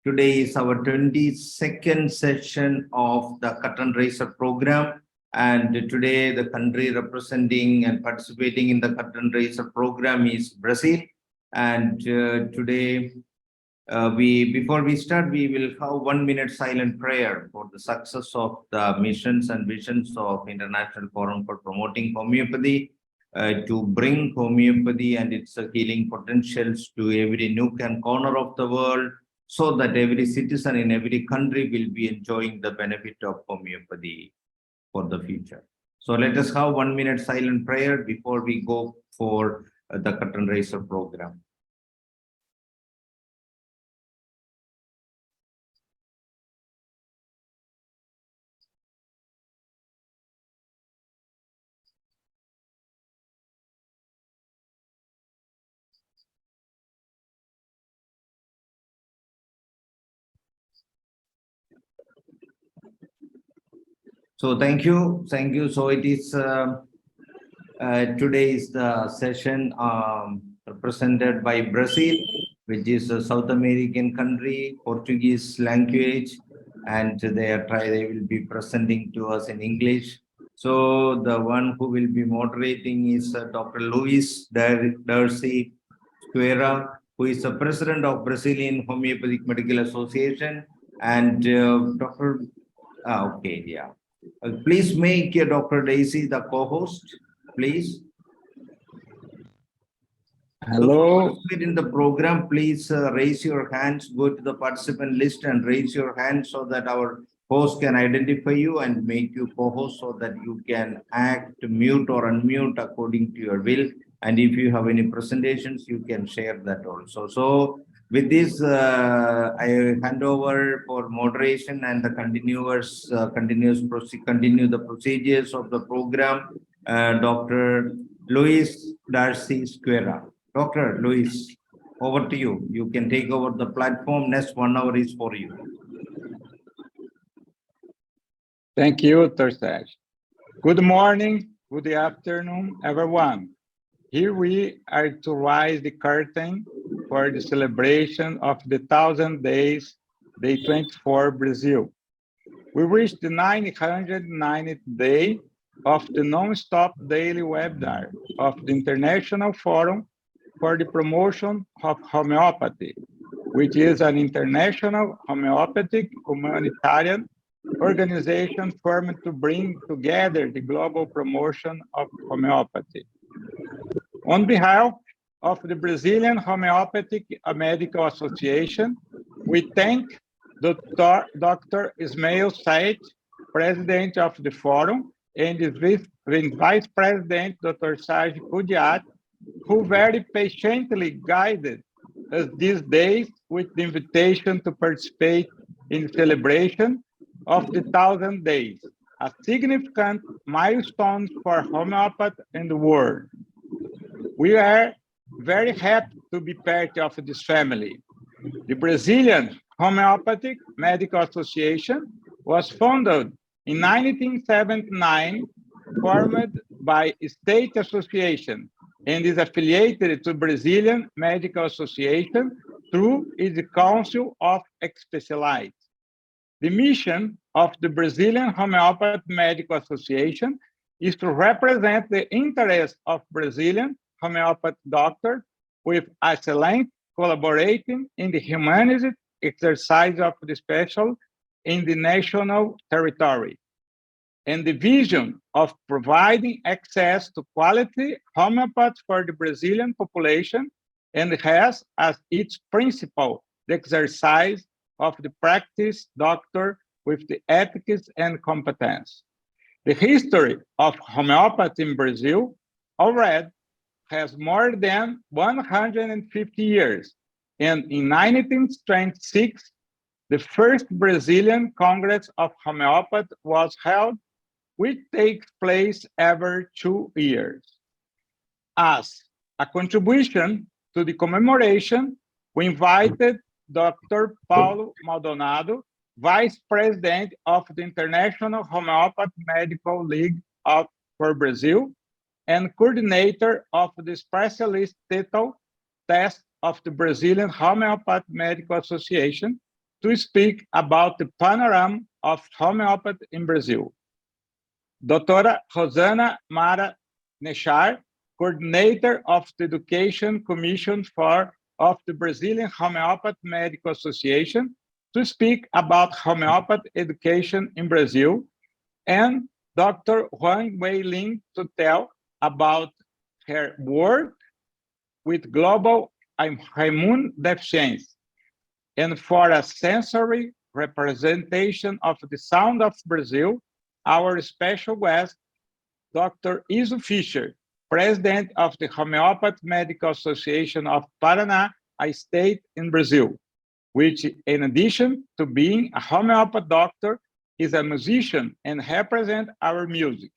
Today is our 22nd session of the Curtain Raiser program. And today the country representing and participating in the Curtain Raiser program is Brazil. And today, before we start, we will have 1 minute silent prayer for the success of the missions and visions of International Forum for Promoting Homeopathy, to bring homeopathy and its healing potentials to every nook and corner of the world, so that every citizen in every country will be enjoying the benefit of homeopathy for the future. So let us have 1 minute silent prayer before we go for the Curtain Raiser program. So thank you. So it is today is the session represented by Brazil, which is a South American country, Portuguese language, and they will be presenting to us in English. So the one who will be moderating is Dr. Luis Darcy Squera, who is the president of Brazilian Homeopathic Medical Association, and Dr. Okay, yeah. Please make Dr. Daisy the co-host, please. Hello. So in the program, please raise your hands, go to the participant list and raise your hand so that our host can identify you and make you co-host so that you can act, mute or unmute according to your will. And if you have any presentations, you can share that also. So with this, I hand over for moderation and the continue the procedures of the program. Dr. Luis Darcy Squera. Dr. Luis, over to you. You can take over the platform. Next 1 hour is for you. Thank you, Thursday. Good morning, good afternoon, everyone. Here we are to raise the curtain for the celebration of the 1,000 Days, Day 24, Brazil. We reached the 990th day of the non-stop daily webinar of the International Forum for the Promotion of Homeopathy, which is an international homeopathic humanitarian organization formed to bring together the global promotion of homeopathy. On behalf of the Brazilian Homeopathic Medical Association, we thank Dr. Ismail Said, President of the Forum, and the Vice President, Dr. Saj Kudiat, who very patiently guided us these days with the invitation to participate in the celebration of the 1,000 days, a significant milestone for homeopathy in the world. We are very happy to be part of this family. The Brazilian Homeopathic Medical Association was founded in 1979, formed by a state association, and is affiliated to Brazilian Medical Association through its Council of Specialists. The mission of the Brazilian Homeopathic Medical Association is to represent the interests of Brazilian homeopathic doctors with excellence, collaborating in the humanist exercise of the special in the national territory, and the vision of providing access to quality homeopathy for the Brazilian population, and has as its principle the exercise of the practice doctor with the ethics and competence. The history of homeopathy in Brazil already has more than 150 years, and in 1926, the first Brazilian Congress of Homeopathy was held, which takes place every 2 years. As a contribution to the commemoration, we invited Dr. Paulo Maldonado, Vice President of the International Homeopathy Medical League for Brazil, and coordinator of the specialist title test of the Brazilian Homeopathic Medical Association, to speak about the panorama of homeopathy in Brazil. Doutora Rosana Mara Nechar, coordinator of the Education Commission of the Brazilian Homeopathy Medical Association, to speak about homeopathy education in Brazil, and Dr. Huang Wei-Ling to tell about her work with global immune deficiency. And for a sensory representation of the sound of Brazil, our special guest, Dr. Iso Fischer, president of the Homeopathy Medical Association of Paraná, a state in Brazil, which, in addition to being a homeopathy doctor, is a musician and represents our music.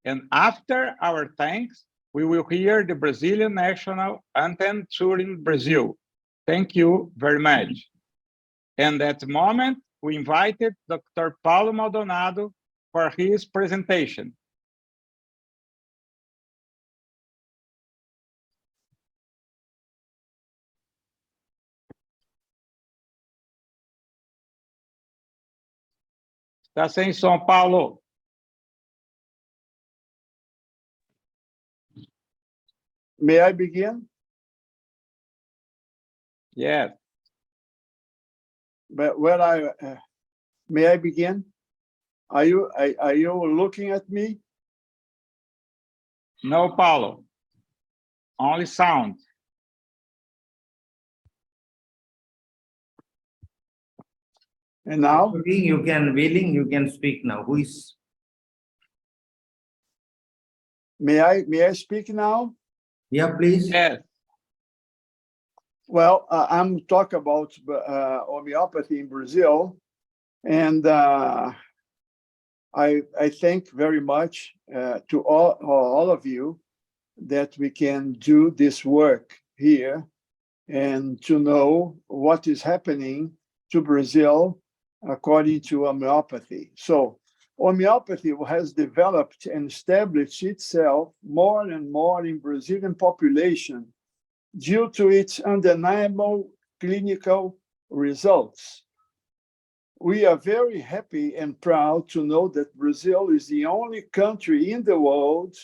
And after our thanks, we will hear the Brazilian national anthem touring Brazil. Thank you very much. And at the moment, we invited Dr. Paulo Maldonado for his presentation. Está sem som, Paulo. May I begin? Yes. But may I begin? Are you looking at me? No, Paulo. Only sound. And now? You can speak now. Who is? May I speak now? Yeah, please. Yes. Well, I'm talking about homeopathy in Brazil, and I thank very much to all of you that we can do this work here and to know what is happening to Brazil according to homeopathy. So homeopathy has developed and established itself more and more in Brazilian population due to its undeniable clinical results. We are very happy and proud to know that Brazil is the only country in the world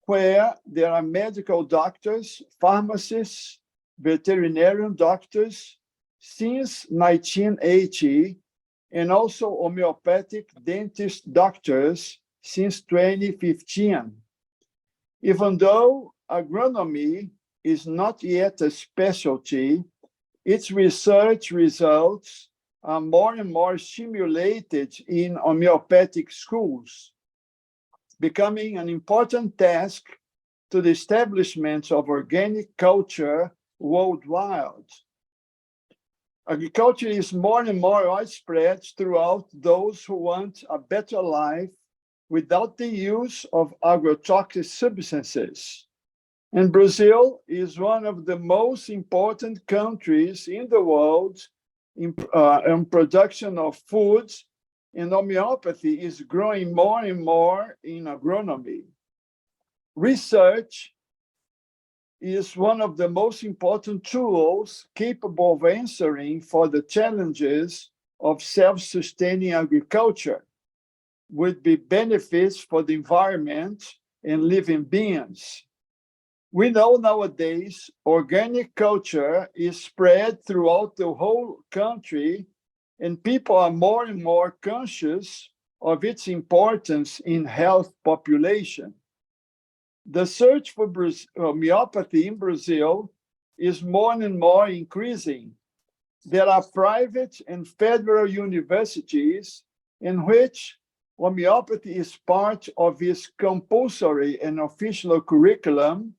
where there are medical doctors, pharmacists, veterinarian doctors since 1980, and also homeopathic dentist doctors since 2015. Even though agronomy is not yet a specialty, its research results are more and more stimulated in homeopathic schools, becoming an important task to the establishment of organic culture worldwide. Agriculture is more and more widespread throughout those who want a better life without the use of agrotoxic substances. And Brazil is one of the most important countries in the world in production of foods, and homeopathy is growing more and more in agronomy. Research is one of the most important tools capable of answering for the challenges of self-sustaining agriculture, with the benefits for the environment and living beings. We know nowadays organic culture is spread throughout the whole country, and people are more and more conscious of its importance in health population. The search for homeopathy in Brazil is more and more increasing. There are private and federal universities in which homeopathy is part of its compulsory and official curriculum,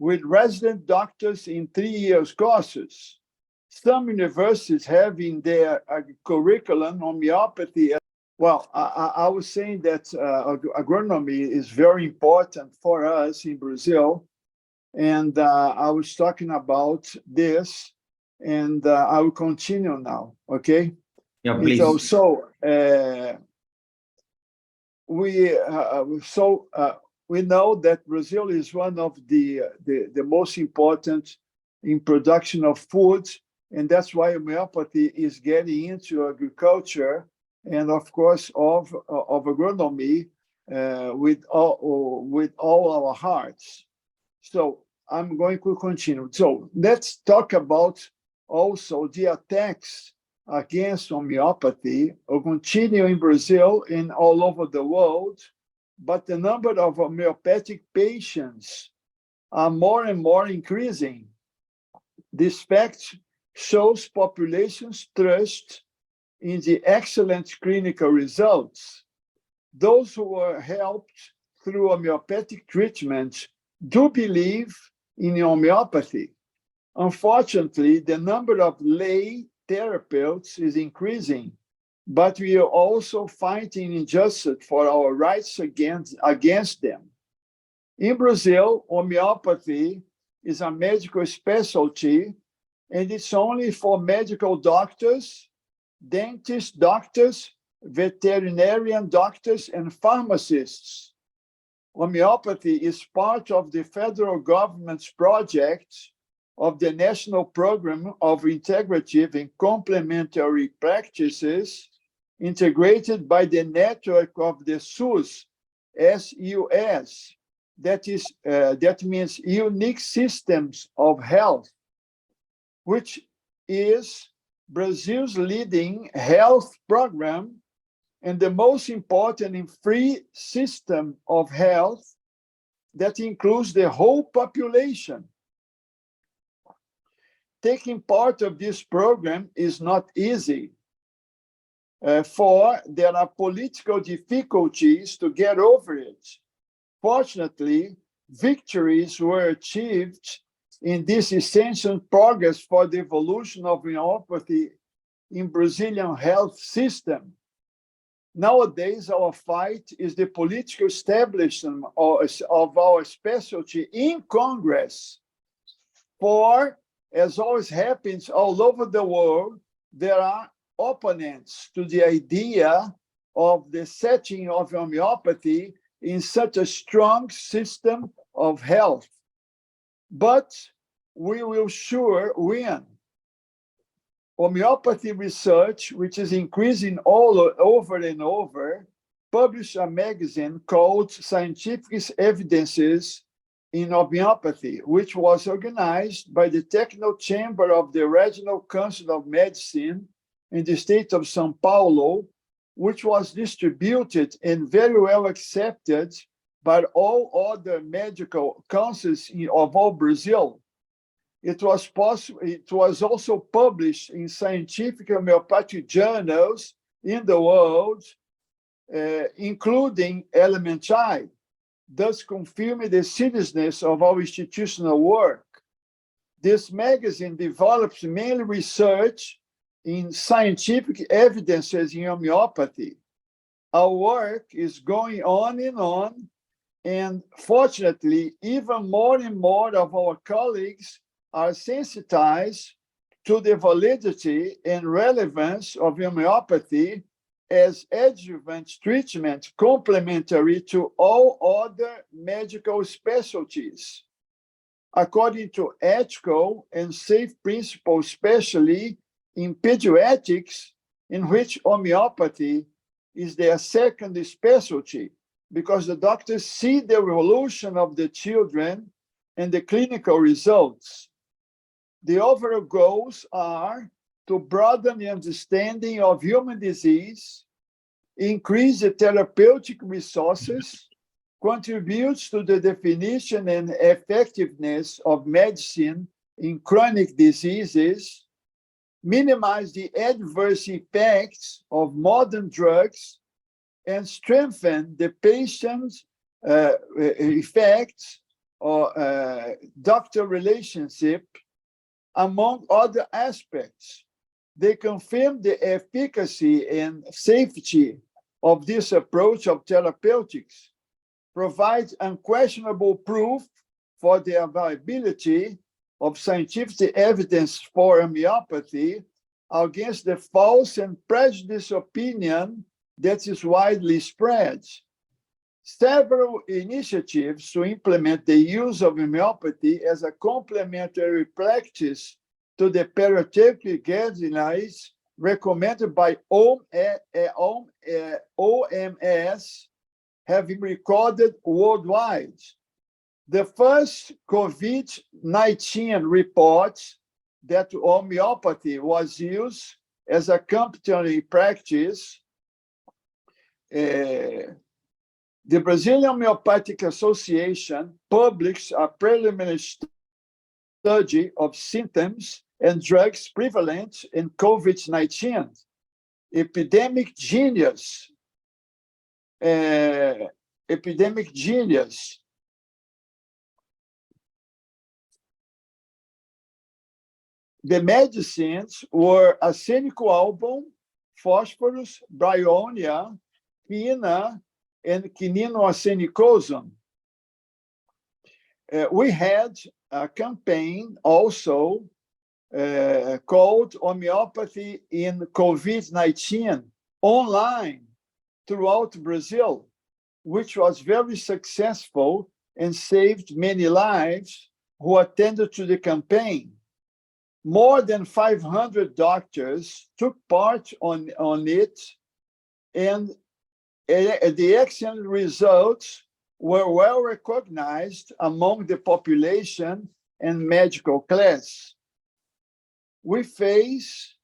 with resident doctors in 3-year courses. Some universities have in their curriculum homeopathy. Well, I was saying that agronomy is very important for us in Brazil, and I was talking about this, and I will continue now, okay? Yeah, please. We know that Brazil is one of the most important in production of foods And that's why homeopathy is getting into agriculture and, of course, of agronomy with all our hearts. So I'm going to continue. So let's talk about also the attacks against homeopathy or continue in Brazil and all over the world, but the number of homeopathic patients are more and more increasing. This fact shows populations' trust in the excellent clinical results. Those who were helped through homeopathic treatment do believe in homeopathy. Unfortunately, the number of lay therapists is increasing, but we are also fighting injustice for our rights against them. In Brazil, homeopathy is a medical specialty, and it's only for medical doctors, dentist doctors, veterinarian doctors, and pharmacists. Homeopathy is part of the federal government's project of the National Program of Integrative and Complementary Practices, integrated by the network of the SUS, SUS, that means Unique Systems of Health, which is Brazil's leading health program and the most important and free system of health that includes the whole population. Taking part of this program is not easy, for there are political difficulties to get over it. Fortunately, victories were achieved in this essential progress for the evolution of homeopathy in Brazilian health system. Nowadays, our fight is the political establishment of our specialty in Congress. For, as always happens all over the world, there are opponents to the idea of the setting of homeopathy in such a strong system of health. But we will sure win. Homeopathy research, which is increasing all over and over, published a magazine called Scientific Evidences in Homeopathy, which was organized by the Technical Chamber of the Regional Council of Medicine in the state of São Paulo, which was distributed and very well accepted by all other medical councils of all Brazil. It was also published in scientific homeopathic journals in the world, including LMNTI, thus confirming the seriousness of our institutional work. This magazine develops mainly research in scientific evidences in homeopathy. Our work is going on, and fortunately, even more and more of our colleagues are sensitized to the validity and relevance of homeopathy as adjuvant treatment complementary to all other medical specialties. According to ethical and safe principles, especially in pediatrics, in which homeopathy is their second specialty, because the doctors see the evolution of the children and the clinical results. The overall goals are to broaden the understanding of human disease, increase the therapeutic resources, contributes to the definition and effectiveness of medicine in chronic diseases, minimize the adverse effects of modern drugs, and strengthen the patient's effects or doctor relationship, among other aspects. They confirm the efficacy and safety of this approach of therapeutics, provide unquestionable proof for the availability of scientific evidence for homeopathy against the false and prejudiced opinion that is widely spread. Several initiatives to implement the use of homeopathy as a complementary practice to the therapeutic guidelines recommended by OMS have been recorded worldwide. The first COVID-19 reports that homeopathy was used as a complementary practice. The Brazilian Homeopathic Association published a preliminary study of symptoms and drugs prevalent in COVID-19. Epidemic Genius. The medicines were arsenical album, phosphorus, bryonia, quina, and quininoarsenicosum. We had a campaign also called Homeopathy in COVID-19 online throughout Brazil, which was very successful and saved many lives who attended to the campaign. More than 500 doctors took part on it, and the excellent results were well recognized among the population and medical class. We face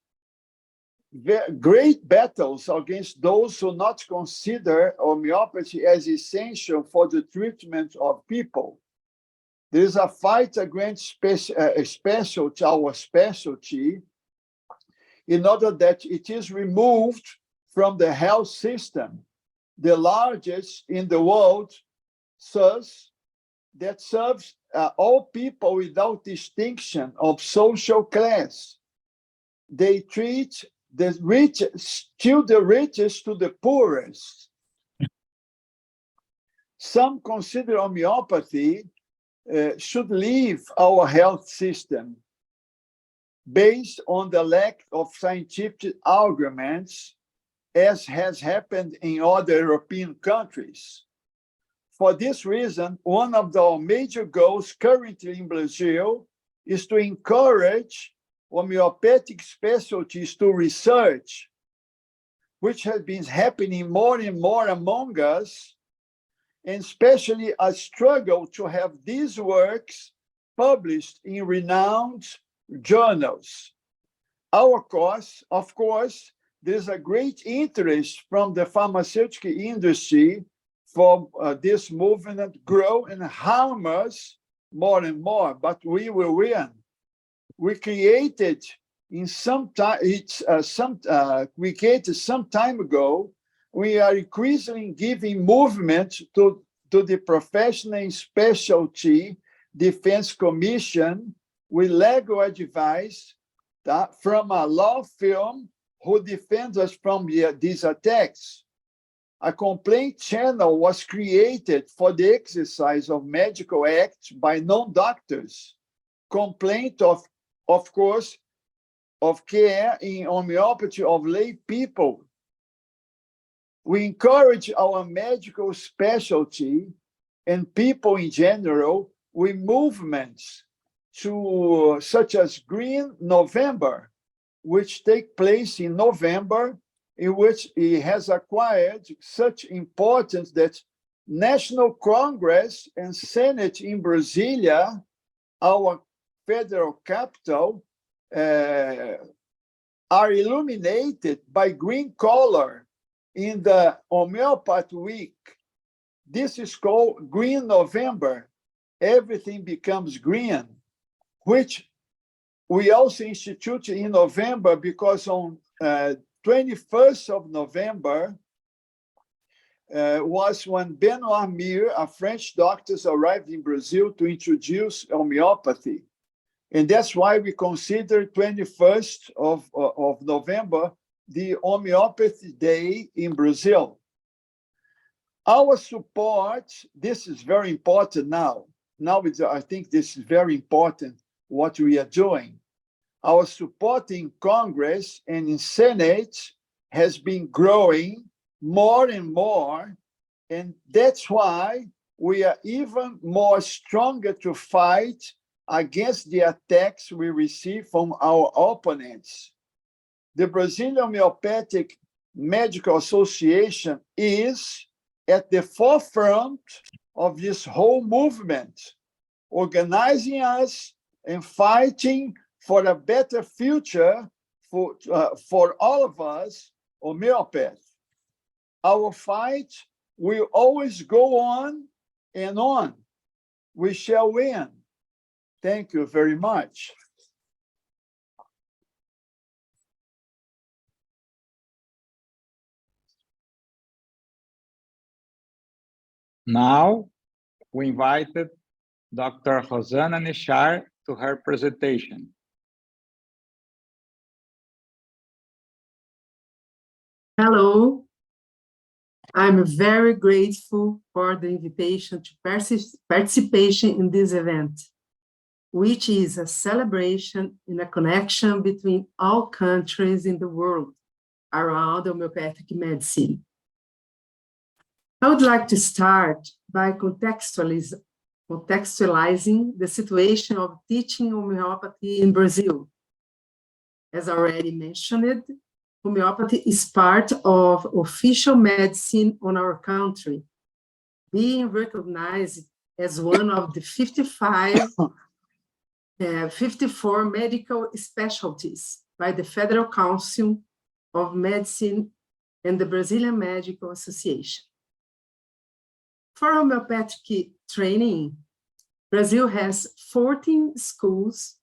great battles against those who not consider homeopathy as essential for the treatment of people. There is a fight against our specialty in order that it is removed from the health system, the largest in the world, that serves all people without distinction of social class. They treat the richest, still the richest to the poorest. Some consider homeopathy should leave our health system based on the lack of scientific arguments, as has happened in other European countries. For this reason, one of our major goals currently in Brazil is to encourage homeopathic specialties to research, which has been happening more and more among us, and especially a struggle to have these works published in renowned journals. Of course, there's a great interest from the pharmaceutical industry for this movement grow and harm us more and more, but we will win. We created some time ago. We are increasingly giving movement to the Professional and Specialty Defense Commission with legal advice from a law firm who defends us from these attacks. A complaint channel was created for the exercise of medical acts by non-doctors. Complaint of course, of care in homeopathy of lay people. We encourage our medical specialty and people in general with movements such as Green November, which take place in November, in which it has acquired such importance that National Congress and Senate in Brasília, our federal capital, are illuminated by green color in the Homeopathy Week. This is called Green November. Everything becomes green, which we also instituted in November because on 21st of November was when Benoit Mir, a French doctor, arrived in Brazil to introduce homeopathy. And that's why we consider 21st of November the Homeopathy Day in Brazil. Our support, this is very important now. I think this is very important what we are doing. Our support in Congress and in Senate has been growing more and more, and that's why we are even more stronger to fight against the attacks we receive from our opponents. The Brazilian Homeopathic Medical Association is at the forefront of this whole movement, organizing us and fighting for a better future for all of us, homeopaths. Our fight will always go on and on. We shall win. Thank you very much. Now, we invited Dr. Rosana Nishar to her presentation. Hello. I'm very grateful for the invitation to participation in this event, which is a celebration and a connection between all countries in the world around homeopathic medicine. I would like to start by contextualizing the situation of teaching homeopathy in Brazil. As already mentioned, homeopathy is part of official medicine on our country, being recognized as one of the 54 medical specialties by the Federal Council of Medicine and the Brazilian Medical Association. For homeopathic training, Brazil has 14 schools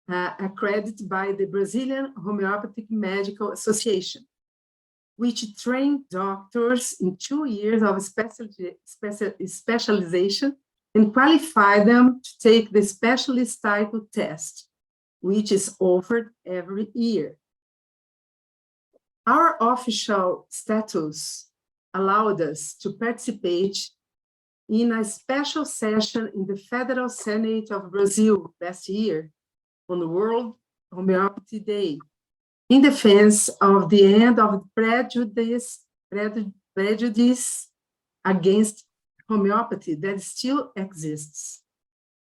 accredited by the Brazilian Homeopathic Medical Association, which train doctors in 2 years of specialization and qualify them to take the specialist title test, which is offered every year. Our official status allowed us to participate in a special session in the Federal Senate of Brazil last year on the World Homeopathy Day, in defense of the end of prejudice against homeopathy that still exists,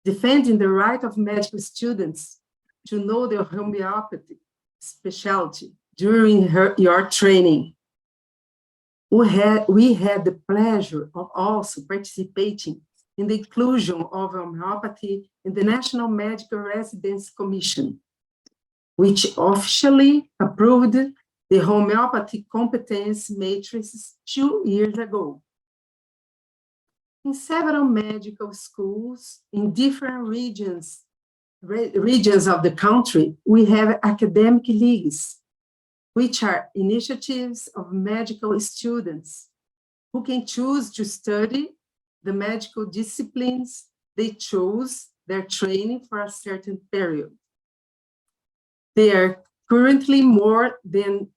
defending the right of medical students to know their homeopathic specialty during your training. We had the pleasure of also participating in the inclusion of homeopathy in the National Medical Residency Commission, which officially approved the homeopathy competence matrices 2 years ago. In several medical schools in different regions of the country, we have academic leagues, which are initiatives of medical students who can choose to study the medical disciplines they chose their training for a certain period. There are currently more than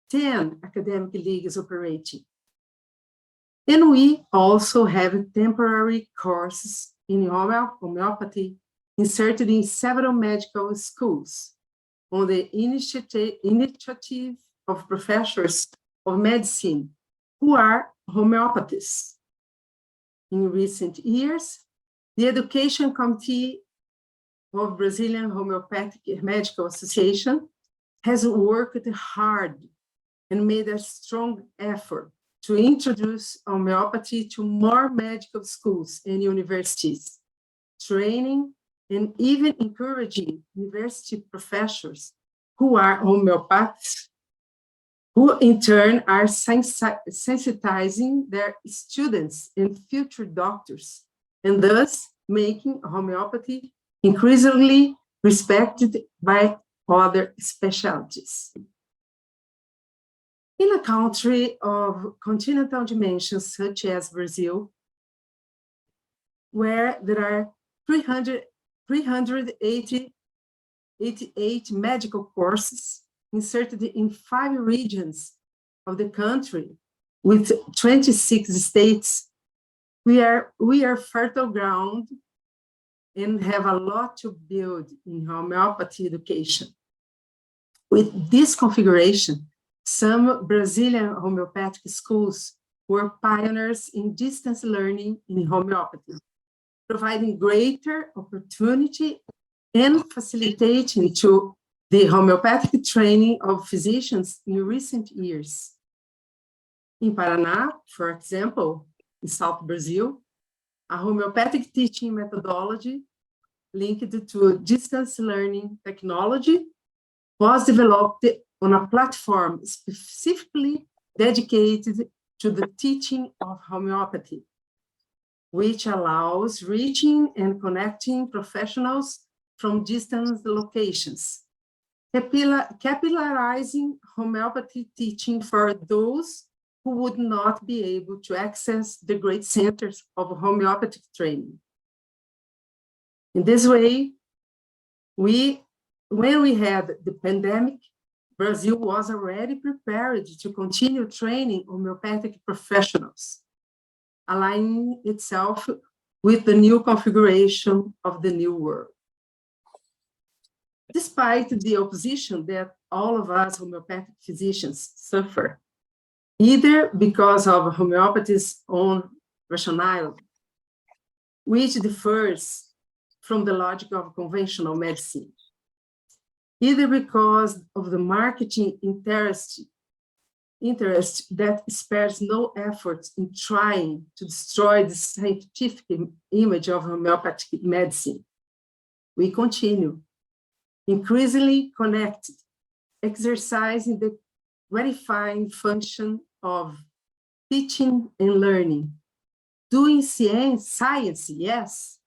10 academic leagues operating. And we also have temporary courses in homeopathy inserted in several medical schools on the initiative of professors of medicine who are homeopathists. In recent years, the Education Committee of Brazilian Homeopathic Medical Association has worked hard and made a strong effort to introduce homeopathy to more medical schools and universities, training and even encouraging university professors who are homeopaths, who in turn are sensitizing their students and future doctors, and thus making homeopathy increasingly respected by other specialties. In a country of continental dimensions such as Brazil, where there are 388 medical courses inserted in 5 regions of the country with 26 states, we are fertile ground and have a lot to build in homeopathy education. With this configuration, some Brazilian homeopathic schools were pioneers in distance learning in homeopathy, providing greater opportunity and facilitating to the homeopathic training of physicians in recent years. In Paraná, for example, in South Brazil, a homeopathic teaching methodology linked to distance learning technology was developed on a platform specifically dedicated to the teaching of homeopathy, which allows reaching and connecting professionals from distant locations, capillarizing homeopathy teaching for those who would not be able to access the great centers of homeopathic training. In this way, when we had the pandemic, Brazil was already prepared to continue training homeopathic professionals, aligning itself with the new configuration of the new world. Despite the opposition that all of us homeopathic physicians suffer, either because of homeopathy's own rationale, which differs from the logic of conventional medicine, either because of the marketing interest that spares no effort in trying to destroy the scientific image of homeopathic medicine, we continue increasingly connected, exercising the gratifying function of teaching and learning, doing science, yes,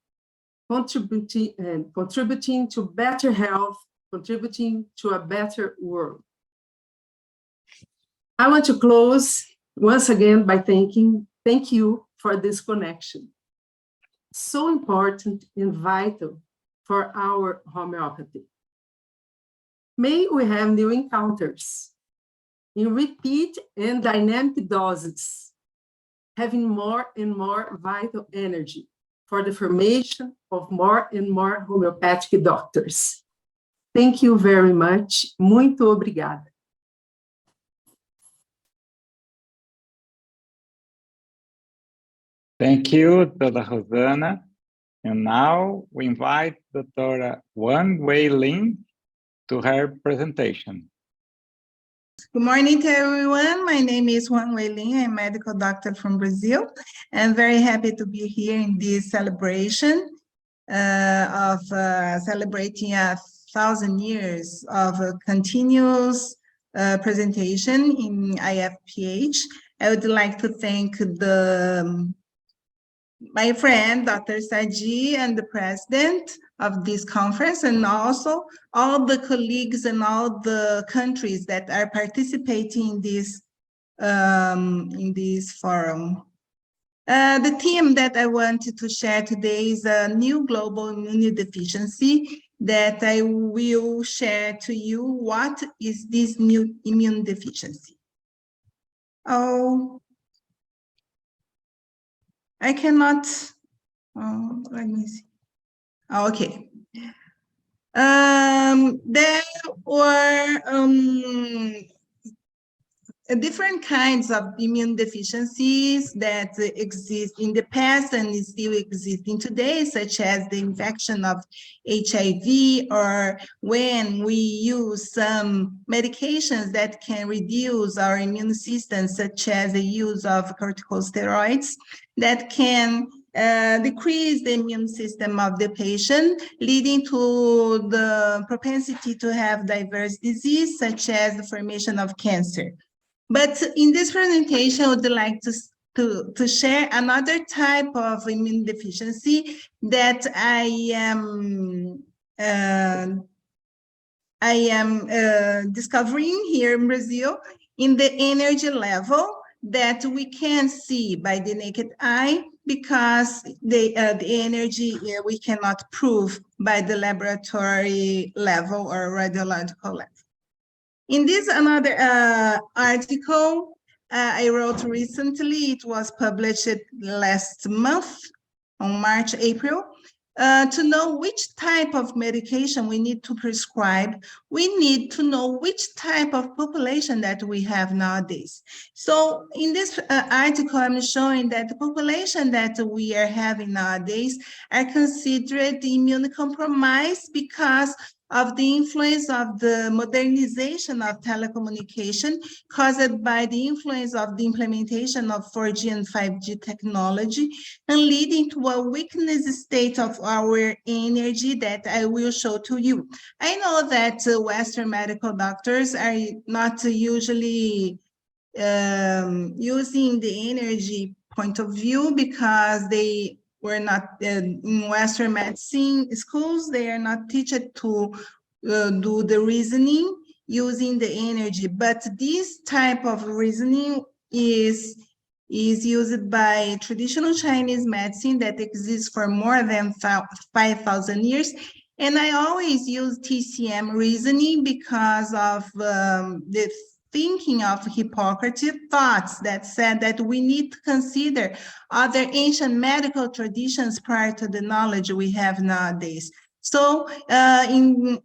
contributing to better health, contributing to a better world. I want to close once again by thank you for this connection. So important and vital for our homeopathy. May we have new encounters in repeat and dynamic doses, having more and more vital energy for the formation of more and more homeopathic doctors. Thank you very much. Muito obrigada. Thank you, Dra. Rosana. And now we invite Dra. Wang Wei Lin to her presentation. Good morning to everyone. My name is Wang Wei Lin. I'm a medical doctor from Brazil. I'm very happy to be here in this celebration of celebrating 1,000 years of continuous presentation in Ifph. I would like to thank my friend, Dr. Sadi, and the president of this conference, and also all the colleagues and all the countries that are participating in this forum. The theme that I wanted to share today is a new global immunodeficiency that I will share to you. What is this new immune deficiency? Oh, I cannot, let me see. Oh, okay. There were different kinds of immune deficiencies that exist in the past and still existing today, such as the infection of HIV, or when we use some medications that can reduce our immune system, such as the use of corticosteroids, that can decrease the immune system of the patient, leading to the propensity to have diverse disease, such as the formation of cancer. But in this presentation, I would like to share another type of immune deficiency that I am discovering here in Brazil, in the energy level that we can see by the naked eye, because the energy we cannot prove by the laboratory level or radiological level. In this another article I wrote recently, it was published last month on March, April, to know which type of medication we need to prescribe, we need to know which type of population that we have nowadays. So in this article, I'm showing that the population that we are having nowadays are considered immunocompromised because of the influence of the modernization of telecommunication caused by the influence of the implementation of 4G and 5G technology, and leading to a weakness state of our energy that I will show to you. I know that Western medical doctors are not usually using the energy point of view because they were not in Western medicine schools, they are not taught to do the reasoning using the energy. But this type of reasoning is used by traditional Chinese medicine that exists for more than 5,000 years. And I always use TCM reasoning because of the thinking of Hippocrates thoughts that said that we need to consider other ancient medical traditions prior to the knowledge we have nowadays. So in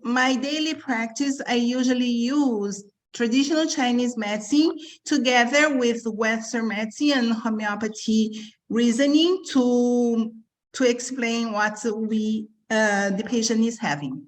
my daily practice, I usually use traditional Chinese medicine together with Western medicine and homeopathy reasoning to explain what the patient is having.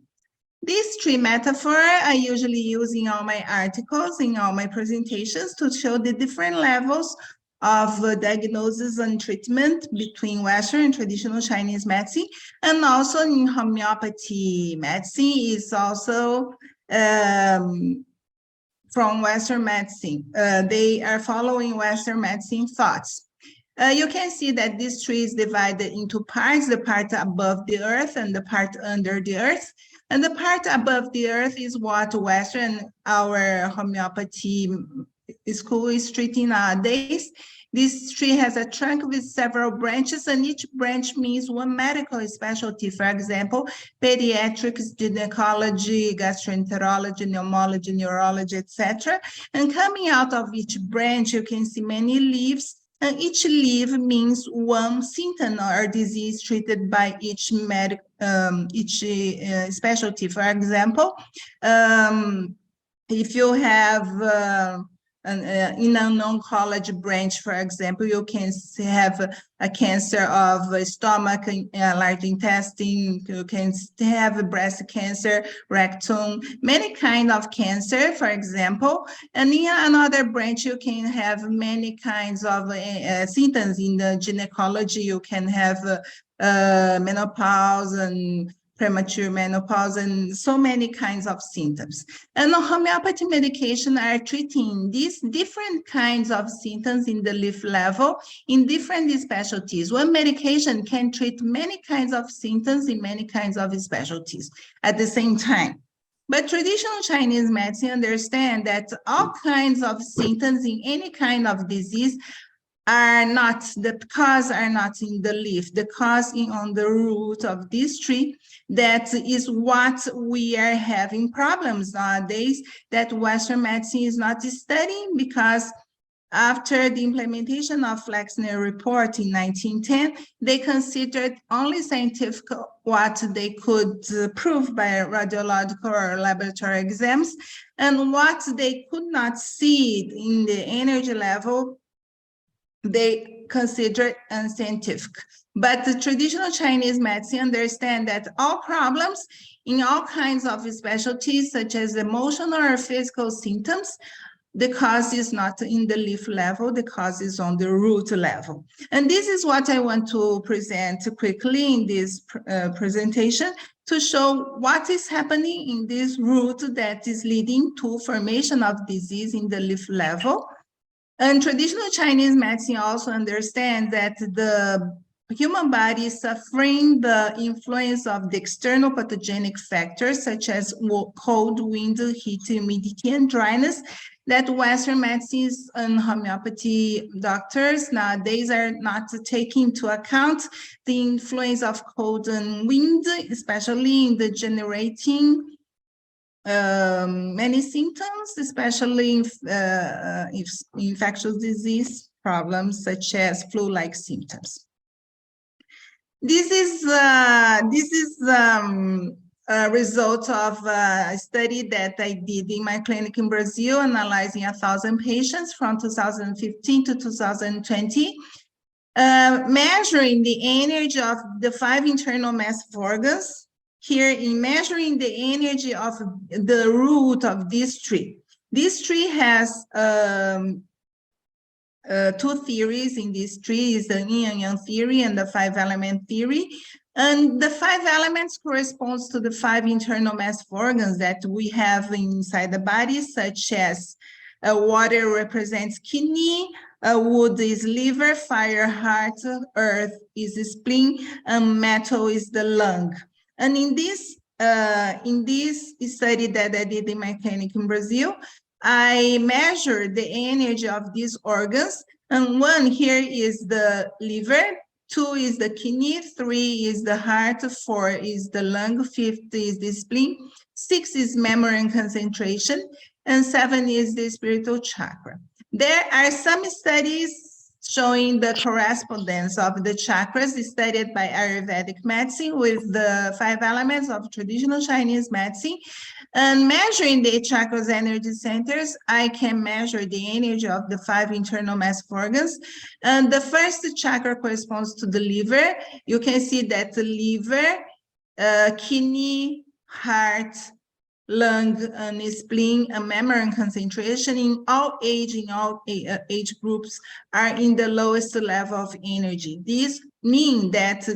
These three metaphors I usually use in all my articles, in all my presentations, to show the different levels of diagnosis and treatment between Western and traditional Chinese medicine, and also in homeopathy medicine is also from Western medicine. They are following Western medicine thoughts. You can see that this tree is divided into parts, the part above the earth and the part under the earth. And the part above the earth is what Western, our homeopathy school is treating nowadays. This tree has a trunk with several branches, and each branch means one medical specialty. For example, pediatrics, gynecology, gastroenterology, pneumology, neurology, etc. And coming out of each branch, you can see many leaves. And each leaf means one symptom or disease treated by each specialty. For example, if you have in an oncology branch, for example, you can have a cancer of stomach, large intestine, you can have a breast cancer, rectum, many kind of cancer, for example. And in another branch, you can have many kinds of symptoms. In the gynecology, you can have menopause and premature menopause, and so many kinds of symptoms. And homeopathy medication are treating these different kinds of symptoms in the leaf level in different specialties. One medication can treat many kinds of symptoms in many kinds of specialties at the same time. But traditional Chinese medicine understand that all kinds of symptoms in any kind of disease are not, the cause are not in the leaf, the cause is on the root of this tree. That is what we are having problems nowadays, that Western medicine is not studying, because after the implementation of Flexner report in 1910, they considered only scientific what they could prove by radiological or laboratory exams, and what they could not see in the energy level, they consider unscientific. But the traditional Chinese medicine understand that all problems in all kinds of specialties, such as emotional or physical symptoms, the cause is not in the leaf level, the cause is on the root level. And this is what I want to present quickly in this presentation, to show what is happening in this root that is leading to formation of disease in the leaf level. And traditional Chinese medicine also understands that the human body is suffering the influence of the external pathogenic factors, such as cold, wind, heat, humidity, and dryness, that Western medicine and homeopathy doctors nowadays are not taking into account the influence of cold and wind, especially in the generating many symptoms, especially if infectious disease problems such as flu-like symptoms. This is a result of a study that I did in my clinic in Brazil, analyzing 1,000 patients from 2015 to 2020, measuring the energy of the 5 internal massive organs. Here, in measuring the energy of the root of this tree. This tree has 2 theories in this tree, is the yin and yang theory and the 5-element theory. And the 5 elements corresponds to the 5 internal massive organs that we have inside the body, such as water represents kidney, wood is liver, fire, heart, earth is the spleen, and metal is the lung. And in this study that I did in my clinic in Brazil, I measured the energy of these organs, and 1 here is the liver, 2 is the kidney, 3 is the heart, 4 is the lung, 5 is the spleen, 6 is memory and concentration, and 7 is the spiritual chakra. There are some studies showing the correspondence of the chakras studied by Ayurvedic medicine with the 5 elements of traditional Chinese medicine. And measuring the chakras energy centers, I can measure the energy of the 5 internal massive organs. And the first chakra corresponds to the liver. You can see that the liver, kidney, heart, lung, and spleen, and memory and concentration in all age groups are in the lowest level of energy. These mean that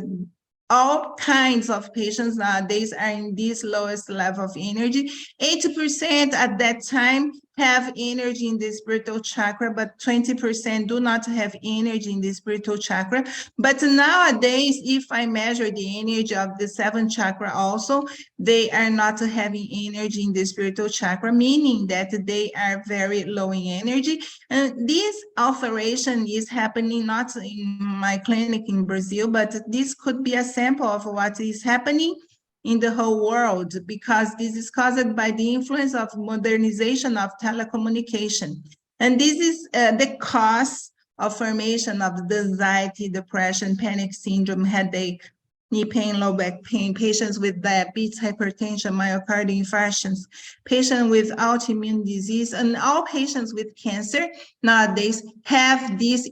all kinds of patients nowadays are in this lowest level of energy. 80% at that time have energy in the spiritual chakra, but 20% do not have energy in the spiritual chakra. But nowadays, if I measure the energy of the 7th chakra also, they are not having energy in the spiritual chakra, meaning that they are very low in energy. And this alteration is happening not in my clinic in Brazil, but this could be a sample of what is happening in the whole world, because this is caused by the influence of modernization of telecommunication. And this is the cause of formation of the anxiety, depression, panic syndrome, headache, knee pain, low back pain, patients with diabetes, hypertension, myocardial infarctions, patients with autoimmune disease, and all patients with cancer nowadays have this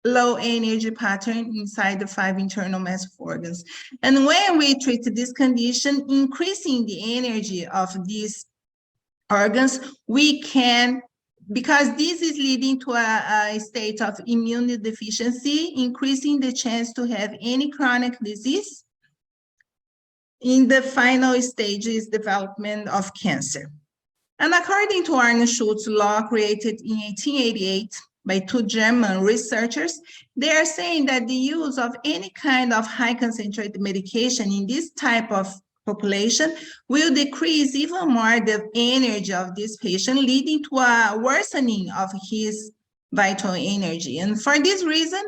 low energy pattern inside the 5 internal massive organs. And when we treat this condition, increasing the energy of these organs, we can, because this is leading to a state of immune deficiency, increasing the chance to have any chronic disease. In the final stage is development of cancer. And according to Arne Schultz's law created in 1888, by 2 German researchers, they are saying that the use of any kind of high concentrated medication in this type of population will decrease even more the energy of this patient, leading to a worsening of his vital energy. And for this reason,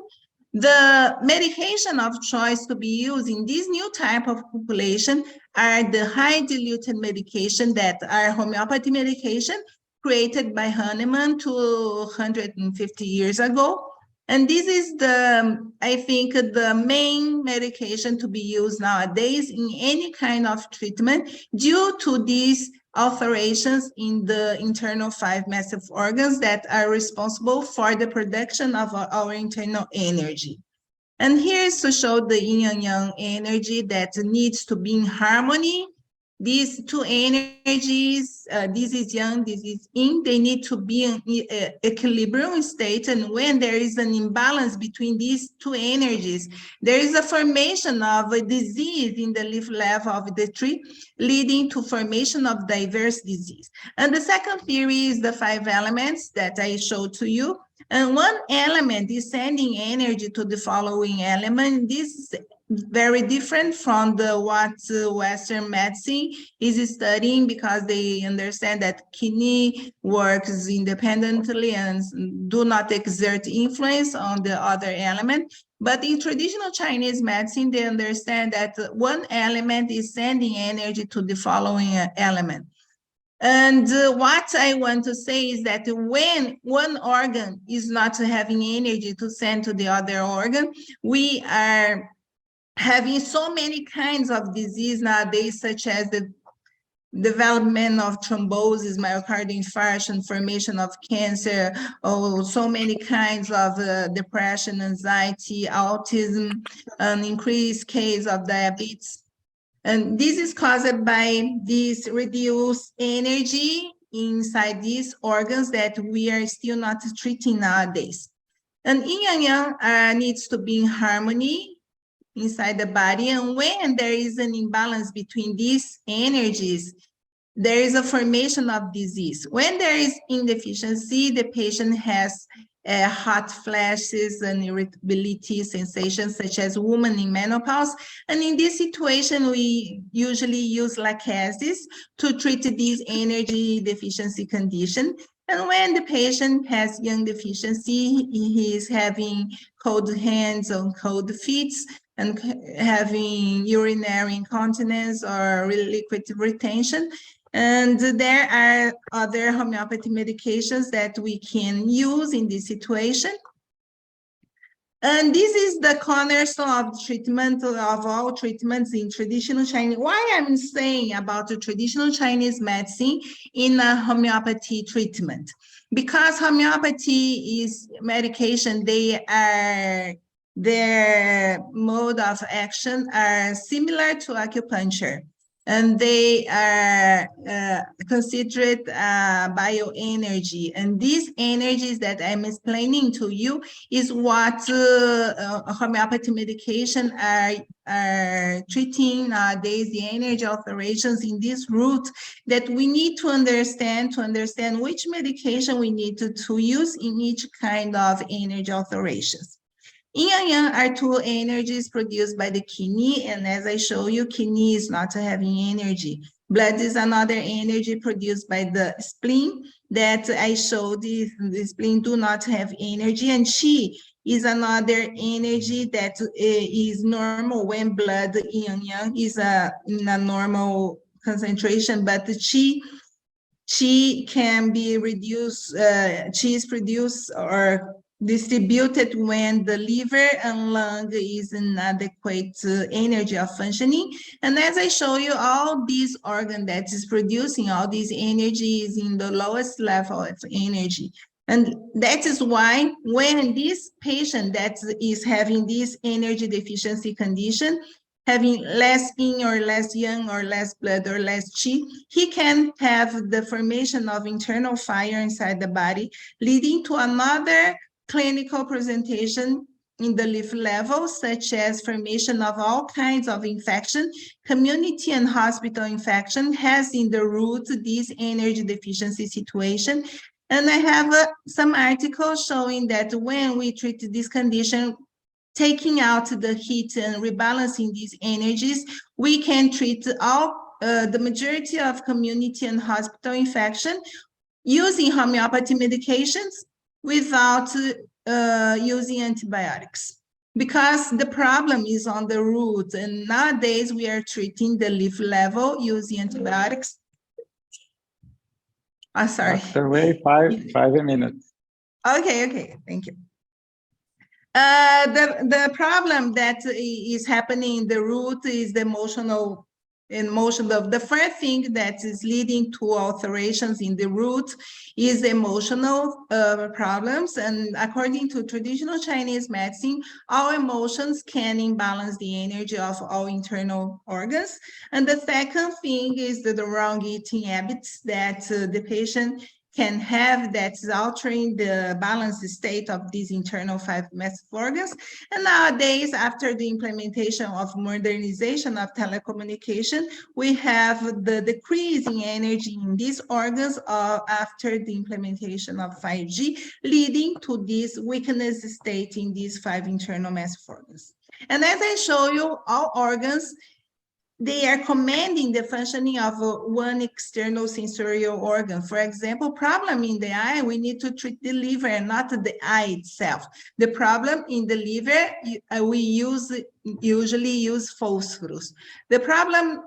the medication of choice to be used in this new type of population are the high diluted medication that are homeopathy medication, created by Hahnemann 250 years ago. And this is I think, the main medication to be used nowadays in any kind of treatment due to these alterations in the internal 5 massive organs that are responsible for the production of our internal energy. And here is to show the yin and yang energy that needs to be in harmony. These 2 energies, this is yang, this is yin, they need to be in equilibrium state. And when there is an imbalance between these 2 energies, there is a formation of a disease in the leaf level of the tree, leading to formation of diverse disease. And the second theory is the 5 elements that I showed to you. And 1 element is sending energy to the following element. This is very different from what Western medicine is studying, because they understand that kidney works independently and do not exert influence on the other element. But in traditional Chinese medicine, they understand that 1 element is sending energy to the following element. And what I want to say is that when 1 organ is not having energy to send to the other organ, we are having so many kinds of disease nowadays, such as the development of thrombosis, myocardial infarction, formation of cancer, so many kinds of depression, anxiety, autism, an increased case of diabetes. And this is caused by this reduced energy inside these organs that we are still not treating nowadays. And yin and yang needs to be in harmony inside the body. And when there is an imbalance between these energies, there is a formation of disease. When there is indeficiency, the patient has hot flashes and irritability sensations, such as women in menopause. And in this situation, we usually use lacases to treat this energy deficiency condition. And when the patient has yang deficiency, he is having cold hands and cold feet, and having urinary incontinence or liquid retention. And there are other homeopathy medications that we can use in this situation. And this is the cornerstone of treatment of all treatments in traditional Chinese. Why I'm saying about the traditional Chinese medicine in a homeopathy treatment? Because homeopathy is medication, their mode of action are similar to acupuncture. And they are considered bioenergy. And these energies that I'm explaining to you is what homeopathy medication are treating nowadays, the energy alterations in this root that we need to understand which medication we need to use in each kind of energy alterations. Yin and yang are two energies produced by the kidney, and as I show you, kidney is not having energy. Blood is another energy produced by the spleen that I showed. The spleen do not have energy, and qi is another energy that is normal when blood yin and yang is in a normal concentration, but the qi can be reduced, qi is produced or distributed when the liver and lung is inadequate energy of functioning. And as I show you, all these organ that is producing all these energy is in the lowest level of energy. And that is why when this patient that is having this energy deficiency condition, having less yin or less yang or less blood or less qi, he can have the formation of internal fire inside the body, leading to another clinical presentation in the leaf level, such as formation of all kinds of infection. Community and hospital infection has in the root this energy deficiency situation. And I have some articles showing that when we treat this condition, taking out the heat and rebalancing these energies, we can treat all the majority of community and hospital infection using homeopathy medications without using antibiotics, because the problem is on the root, and nowadays we are treating the leaf level using antibiotics. Oh, sorry. Dr. Wei, 5 minutes. Okay, thank you. The problem that is happening in the root is the emotional of the first thing that is leading to alterations in the root is emotional problems. And according to traditional Chinese medicine, our emotions can imbalance the energy of all internal organs. And the second thing is the wrong eating habits that the patient can have that is altering the balanced state of these internal 5 massive organs. And nowadays, after the implementation of modernization of telecommunication, we have the decrease in energy in these organs after the implementation of 5G, leading to this weakness state in these 5 internal massive organs. And as I show you, all organs, they are commanding the functioning of one external sensorial organ. For example, problem in the eye, we need to treat the liver and not the eye itself. The problem in the liver, we usually use phosphorus. The problem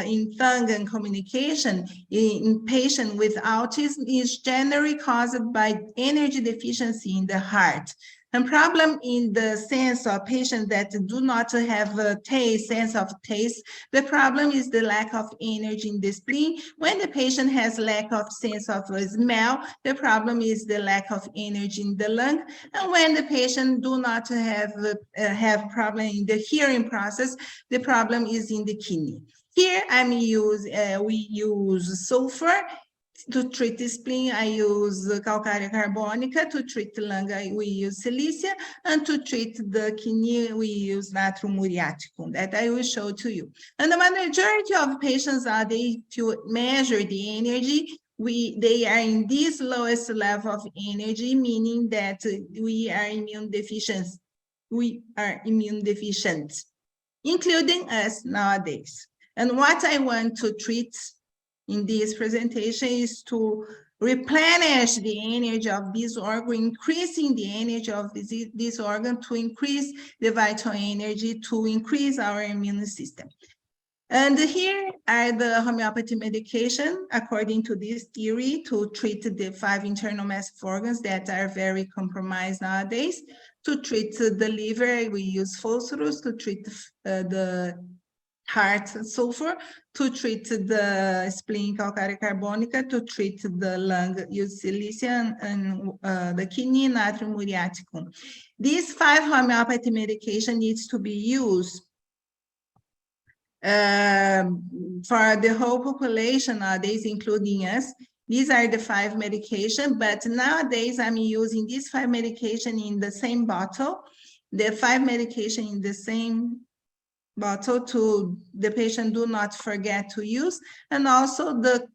in tongue and communication in patients with autism is generally caused by energy deficiency in the heart. And problem in the sense of patients that do not have a sense of taste, the problem is the lack of energy in the spleen. When the patient has lack of sense of smell, the problem is the lack of energy in the lung. And when the patient do not have problem in the hearing process, the problem is in the kidney. Here we use sulfur to treat the spleen. I use calcária carbônica. To treat the lung, we use silicia. And to treat the kidney, we use natrium muriaticum, that I will show to you. And the majority of patients are to measure the energy. They are in this lowest level of energy, meaning that we are immune deficient. We are immune deficient, including us nowadays. And what I want to treat in this presentation is to replenish the energy of this organ, increasing the energy of this organ to increase the vital energy, to increase our immune system. And here are the homeopathy medication, according to this theory, to treat the 5 internal massive organs that are very compromised nowadays. To treat the liver, we use phosphorus. To treat the heart, sulfur. To treat the spleen, calcária carbônica. To treat the lung, use silicia, and the kidney, natrium muriaticum. These 5 homeopathy medication needs to be used for the whole population nowadays, including us. These are the 5 medication, but nowadays I'm using these 5 medication in the same bottle, the 5 medication in the same bottle to the patient do not forget to use, and also the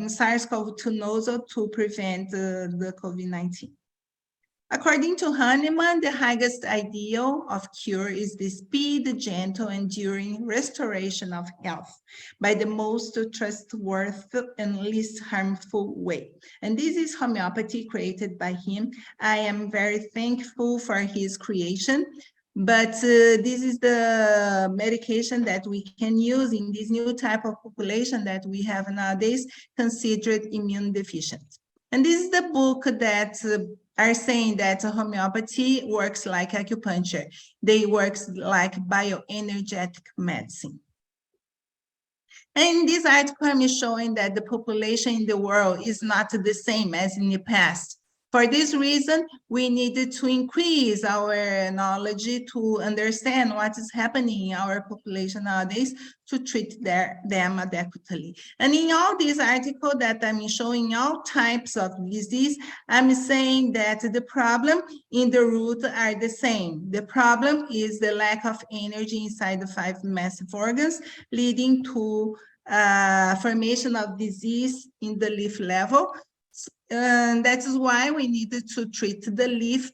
SARS-CoV-2 nozzle to prevent the COVID-19. According to Hahnemann, the highest ideal of cure is the speed, gentle, enduring restoration of health by the most trustworthy and least harmful way. And this is homeopathy created by him. I am very thankful for his creation, but this is the medication that we can use in this new type of population that we have nowadays, considered immune deficient. And this is the book that are saying that homeopathy works like acupuncture. They work like bioenergetic medicine. And in this article, I'm showing that the population in the world is not the same as in the past. For this reason, we needed to increase our knowledge to understand what is happening in our population nowadays to treat them adequately. And in all these articles that I'm showing all types of disease, I'm saying that the problem in the root are the same. The problem is the lack of energy inside the 5 massive organs, leading to formation of disease in the leaf level. That is why we needed to treat the leaf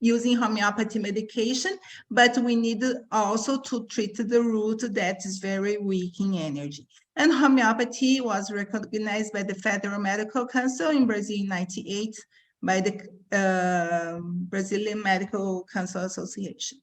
using homeopathy medication, but we need also to treat the root that is very weak in energy. And homeopathy was recognized by the Federal Medical Council in Brazil in 1998, by the Brazilian Medical Council Association.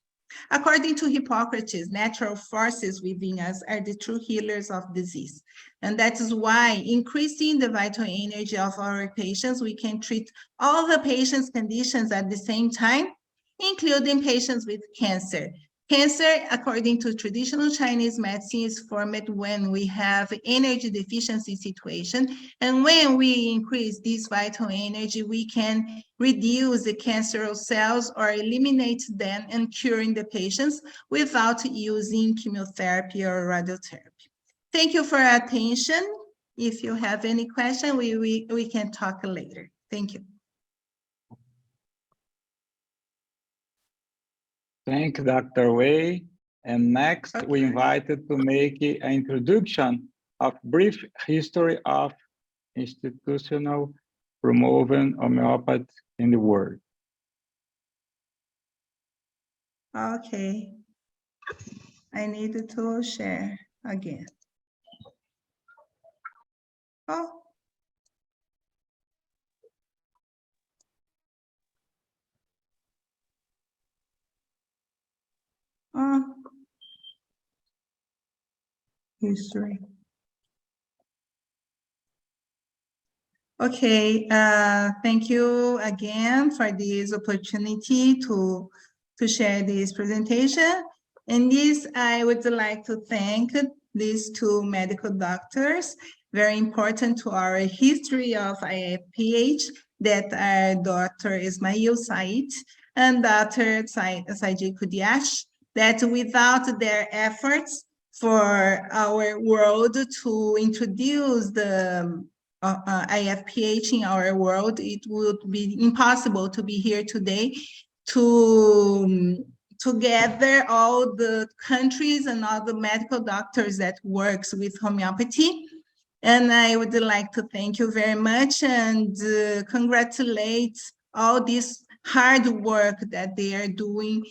According to Hippocrates, natural forces within us are the true healers of disease. And that is why increasing the vital energy of our patients, we can treat all the patients' conditions at the same time, including patients with cancer. Cancer, according to traditional Chinese medicine, is formed when we have energy deficiency situation. And when we increase this vital energy, we can reduce the cancerous cells or eliminate them and curing the patients without using chemotherapy or radiotherapy. Thank you for your attention. If you have any question, we can talk later. Thank you. Thank you, Dr. Wei. And next, we invited to make an introduction of brief history of institutional promoting homeopathy in the world. Okay. I need to share again. Oh. History. Okay, thank you again for this opportunity to share this presentation. And this, I would like to thank these two medical doctors, very important to our history of IFPH, that are Dr. Ismail Said and Dr. Saidi Kudiash, that without their efforts for our world to introduce the IFPH in our world, it would be impossible to be here today to gather all the countries and all the medical doctors that works with homeopathy. And I would like to thank you very much and congratulate all this hard work that they are doing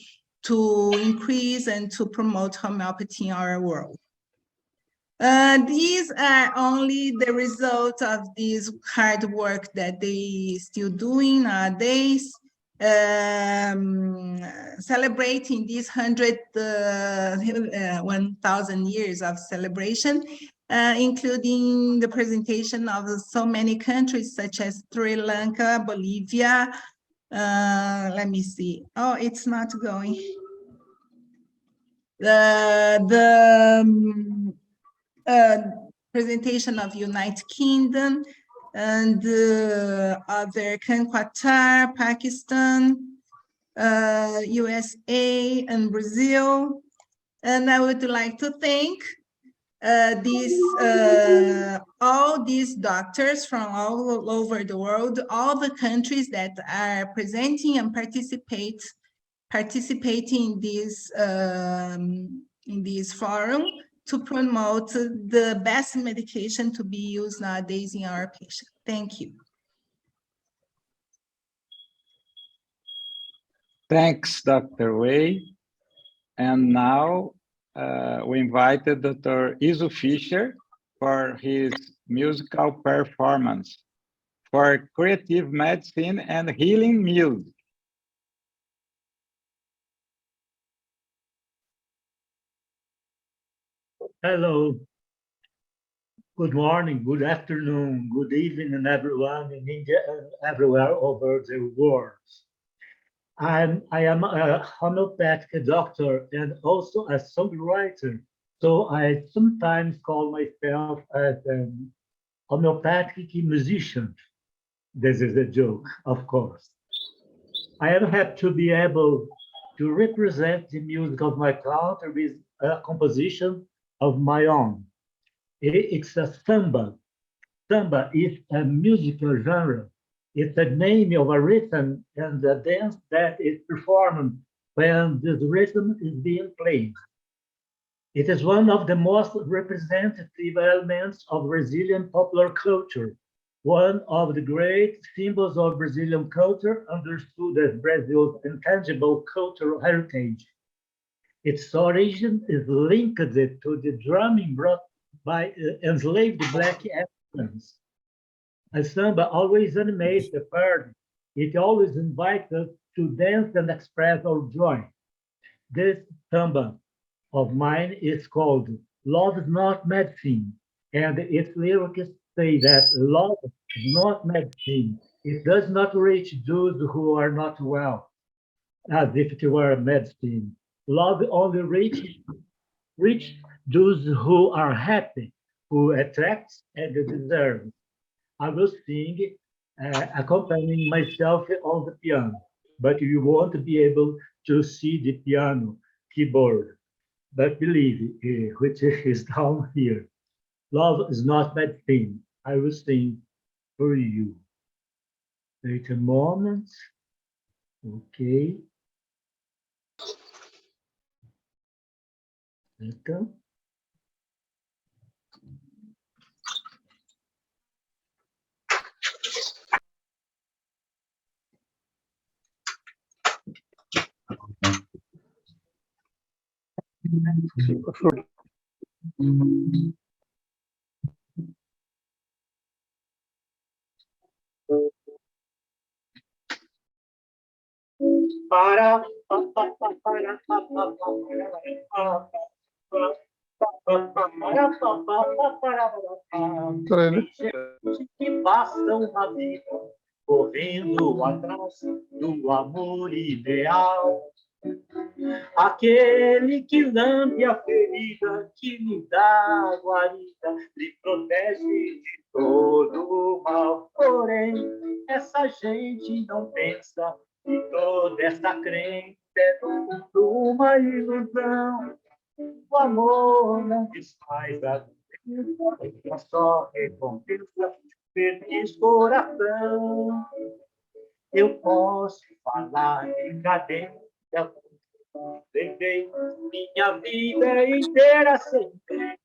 to increase and to promote homeopathy in our world. These are only the result of this hard work that they still doing nowadays, celebrating these 1,000 years of celebration, including the presentation of so many countries such as Sri Lanka, Bolivia. Let me see. Oh, it's not going. Presentation of United Kingdom and other Qatar, Pakistan, USA, and Brazil. And I would like to thank all these doctors from all over the world, all the countries that are presenting and participating in this forum to promote the best medication to be used nowadays in our patients. Thank you. Thanks, Dr. Wei. And now we invited Dr. Iso Fischer for his musical performance for creative medicine and healing music. Hello. Good morning, good afternoon, good evening, and everyone in India and everywhere over the world. I am a homeopathic doctor and also a songwriter, so I sometimes call myself as a homeopathic musician. This is a joke, of course. I am happy to be able to represent the music of my country with a composition of my own. It's a samba. Samba is a musical genre. It's the name of a rhythm and the dance that is performed when this rhythm is being played. It is one of the most representative elements of Brazilian popular culture, one of the great symbols of Brazilian culture understood as Brazil's intangible cultural heritage. Its origin is linked to the drumming brought by enslaved Black Africans. A samba always animates the party. It always invites us to dance and express our joy. This samba of mine is called Love is Not Medicine, and its lyrics say that love is not medicine. It does not reach those who are not well, as if it were a medicine. Love only reach those who are happy, who attracts and deserves. I will sing accompanying myself on the piano, but you won't be able to see the piano keyboard. But believe which is down here. Love is not medicine. I will sing for you. Wait a moment. Okay. Então. passam a vida correndo atrás do amor ideal. Aquele que lambe a ferida, que lhe dá guarida, lhe protege de todo o mal. Porém, essa gente não pensa que toda essa crença é tudo uma ilusão. O amor não desfaz a vida, é só recompensa feliz coração. Eu posso falar em cadência, levei minha vida inteira sem crer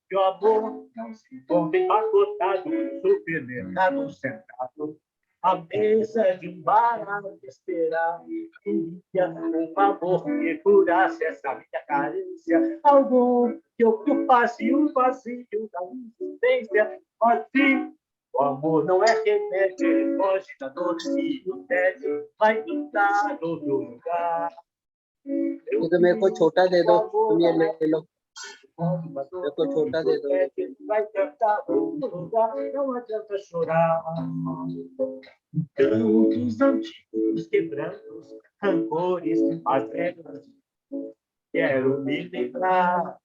que o amor não se encontra empacotado no supermercado sentado à mesa de um bar a esperar. Queria um amor que curasse essa minha carência, algo que ocupasse o vazio da existência. Assim, o amor não é remédio, ele foge da dor e do tédio, vai lutar em todo lugar. ये तो मेरे को छोटा दे दो, तुम ये ले लो, मेरे को छोटा दे दो. Vai cantar todo lugar, não adianta chorar. Tantos antigos quebrantos, rancores, as regras. Quero me lembrar,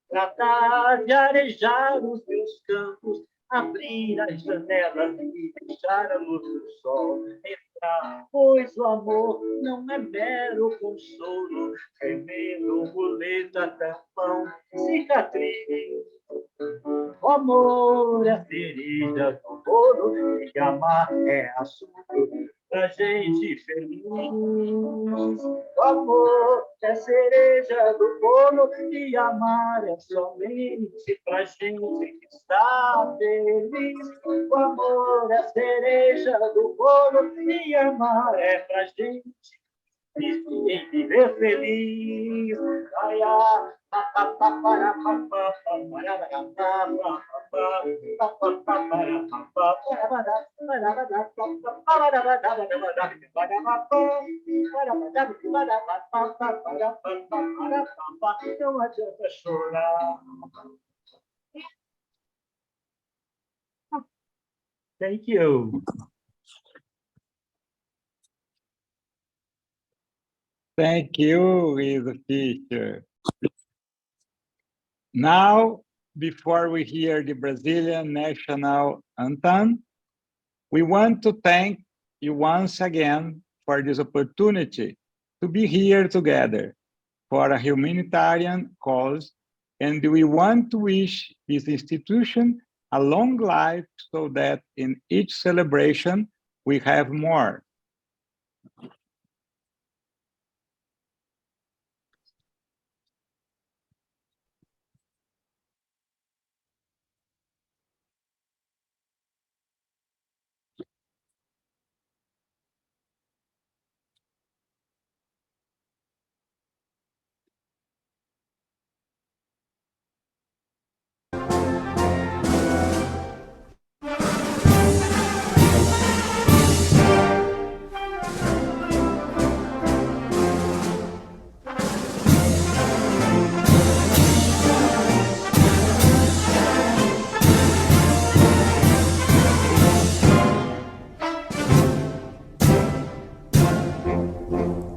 tratar de arejar os meus campos, abrir as janelas e deixar a luz do sol entrar, pois o amor não é mero consolo, remendo, muleta, tampão, cicatriz. O amor é a cereja do bolo e amar é assunto da gente feliz. O amor é a cereja do bolo e amar é somente pra gente que está feliz. O amor é a cereja do bolo e amar é pra gente em viver feliz. Ai, ai. Não adianta chorar. Thank you. Thank you, Ifph. Now, before we hear the Brazilian national anthem, we want to thank you once again for this opportunity to be here together for a humanitarian cause, and we want to wish this institution a long life so that in each celebration we have more.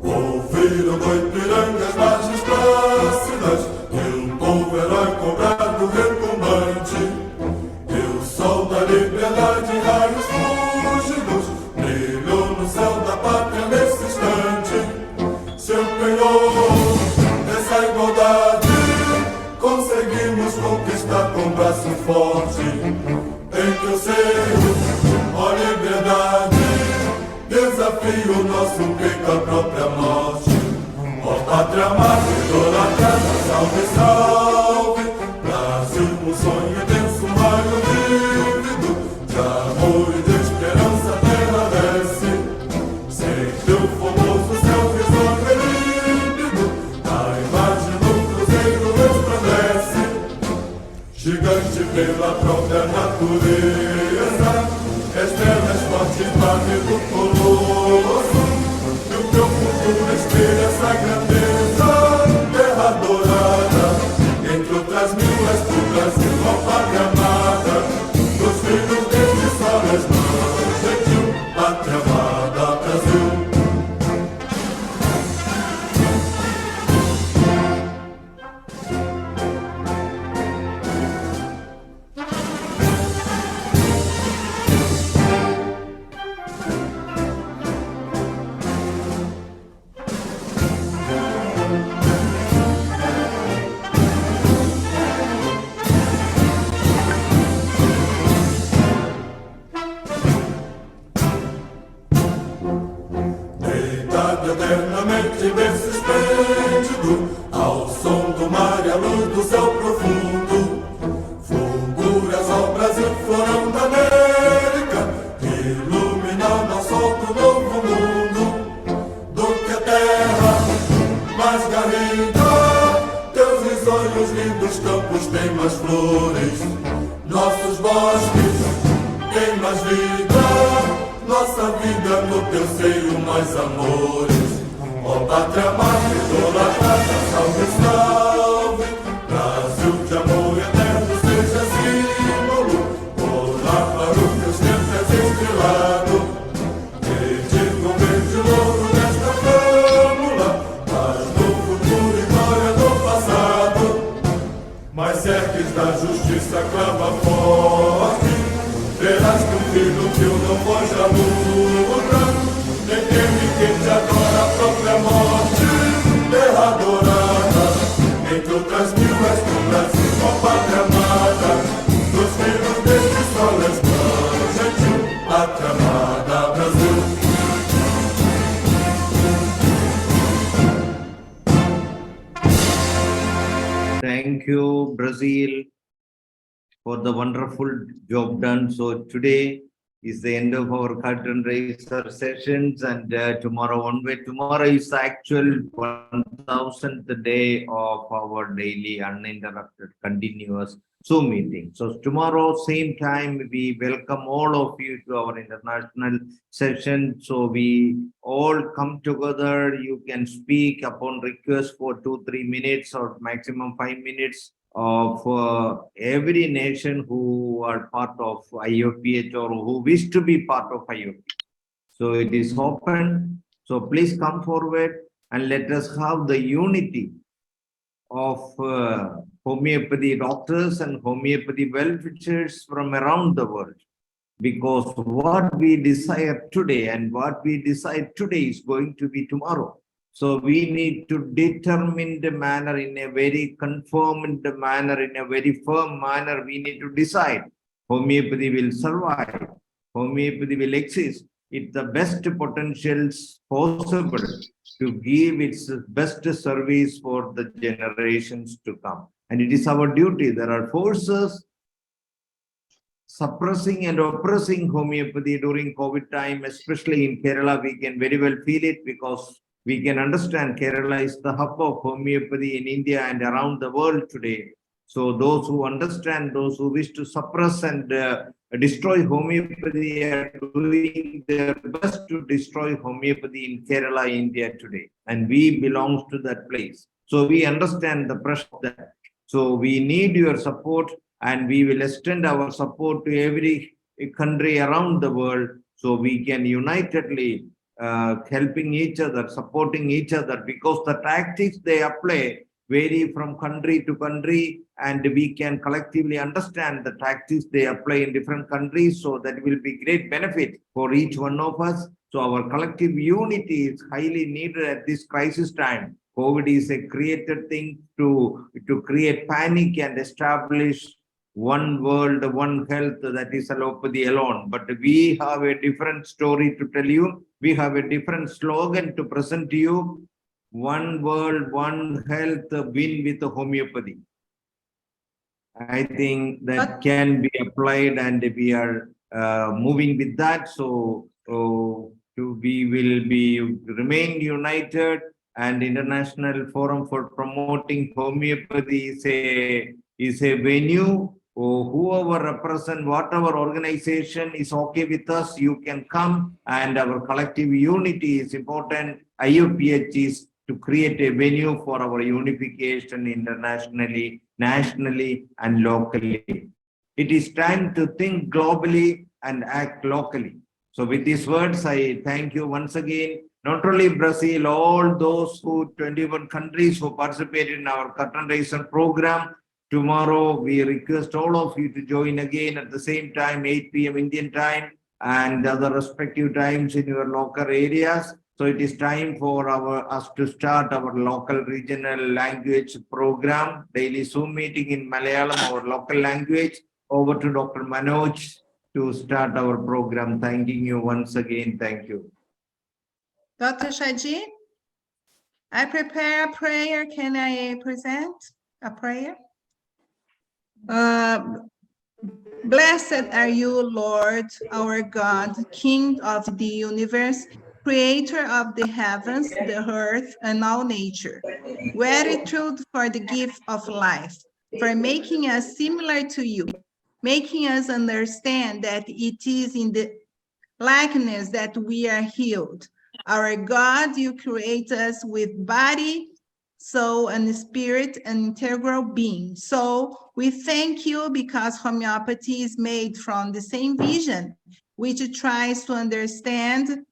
Ouviram do Ipiranga as margens plácidas, que um povo herói cobrado retumbante, e o sol da liberdade, raios fúlgidos, brilhou no céu da pátria nesse instante. Seu penhor dessa igualdade, conseguimos conquistar com braço forte. Em teu seio, ó liberdade, desafio o nosso peito à própria morte. Ó pátria amada, idolatrada, salve, salve. Brasil, um sonho intenso, um raio vívido de amor e mais vida, nossa vida no teu seio mais amores. Ó pátria amada, idolatrada, salve, salve, Brasil de amor eterno seja símbolo, olá para o teu tempos estrelado, verde com verde louro nesta fórmula, paz do futuro e glória do passado, mas cerques da justiça clama forte, verás que um filho teu não foge à luta, nem teme quem te adora a própria morte, derradorada, entre outras mil és do Brasil, ó pátria amada, dos filhos deste sol és mãe gentil, pátria amada, Brasil. Thank you, Brazil, for the wonderful job done. So today is the end of our curtain raiser sessions, and tomorrow onward. Tomorrow is the actual 1000th day of our daily uninterrupted continuous Zoom meeting. So tomorrow, same time, we welcome all of you to our international session. So we all come together. You can speak upon request for 2-3 minutes or maximum 5 minutes of every nation who are part of IFPH or who wish to be part of IFPH. So it is open. So please come forward and let us have the unity of homeopathy doctors and homeopathy well-wishers from around the world. Because what we desire today and what we decide today is going to be tomorrow. So we need to determine the manner in a very confirmed manner, in a very firm manner. We need to decide homeopathy will survive, homeopathy will exist. It's the best potentials possible to give its best service for the generations to come. And it is our duty. There are forces suppressing and oppressing homeopathy during COVID time, especially in Kerala. We can very well feel it because we can understand Kerala is the hub of homeopathy in India and around the world today. So those who understand, those who wish to suppress and destroy homeopathy are doing their best to destroy homeopathy in Kerala, India today. And we belong to that place. So we understand the pressure of that. So we need your support, and we will extend our support to every country around the world so we can unitedly helping each other, supporting each other, because the tactics they apply vary from country to country, and we can collectively understand the tactics they apply in different countries. So that will be great benefit for each one of us. So our collective unity is highly needed at this crisis time. COVID is a created thing to create panic and establish one world, one health, that is allopathy alone. But we have a different story to tell you. We have a different slogan to present to you. One world, one health, win with homeopathy. I think that can be applied, and we are moving with that. So we will be remain united, and International Forum for Promoting Homeopathy is a venue. Whoever represent whatever organization is okay with us, you can come, and our collective unity is important. IFPH is to create a venue for our unification internationally, nationally, and locally. It is time to think globally and act locally. So with these words, I thank you once again. Not only Brazil, all those 21 countries who participated in our curtain raiser program. Tomorrow, we request all of you to join again at the same time, 8 p.m. Indian time, and other respective times in your local areas. So it is time for us to start our local regional language program, daily Zoom meeting in Malayalam, our local language. Over to Dr. Manoj to start our program. Thanking you once again. Thank you. Dr. Shaji, I prepare a prayer. Can I present a prayer? Blessed are you, Lord, our God, King of the universe, creator of the heavens, the earth, and all nature. Gratitude for the gift of life, for making us similar to you, making us understand that it is in the likeness that we are healed. Our God, you create us with body, soul, and spirit, an integral being. So we thank you because homeopathy is made from the same vision, which tries to understand